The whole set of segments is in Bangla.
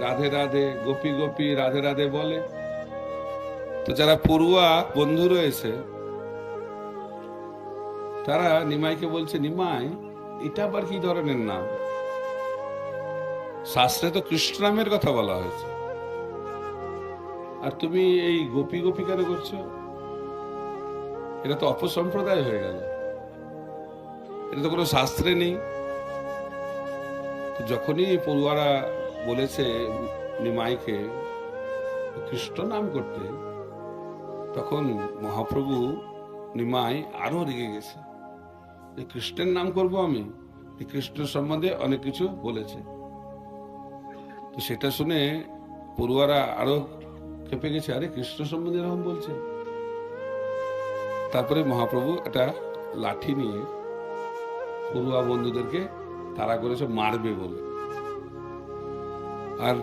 রাধে রাধে, গোপী গোপী রাধে রাধে বলে। তো যারা পড়ুয়া বন্ধু রয়েছে তারা নিমাইকে বলছে, নিমাই এটা আবার কি ধরনের নাম? শাস্ত্রে তো কৃষ্ণ নামের কথা বলা হয়েছে, আর তুমি এই গোপী গোপী কেন করছো? এটা তো অপসম্প্রদায় হয়ে গেল, এটা তো কোনো শাস্ত্রে নেই। যখনই পড়ুয়ারা বলেছে নিমাইকে কৃষ্ণ নাম করতে, তখন মহাপ্রভু নিমাই আরো রেগে গেছে যে কৃষ্ণের নাম করব আমি? কৃষ্ণ সম্বন্ধে অনেক কিছু বলেছে। তো সেটা শুনে পড়ুয়ারা আরো খেপে গেছে, আরে কৃষ্ণ সম্বন্ধে এরকম বলছে। তারপরে মহাপ্রভু একটা লাঠি নিয়ে পড়ুয়া বন্ধুদেরকে তাড়া করেছে মারবে বলে, আর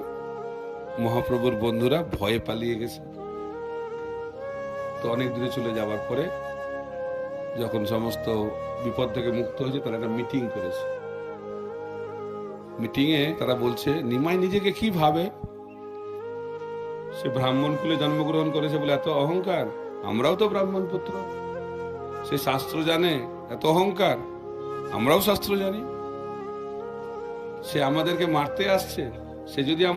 মহাপ্রভুর বন্ধুরা ভয়ে পালিয়ে গেছে। তো অনেক দূরে চলে যাওয়ার পরে যখন সমস্ত বিপদ থেকে মুক্ত হয়েছে, তারা একটা মিটিং করেছে। মিটিং এ তারা বলছে, নিমাই নিজেকে কি ভাবে? সে ব্রাহ্মণ কুলে জন্মগ্রহণ করেছে বলে এত অহংকার? আমরাও তো ব্রাহ্মণ পুত্র। সে শাস্ত্র জানে, এত অহংকার? আমরাও শাস্ত্র জানি। সে আমাদেরকে মারতে আসছে, সে যদি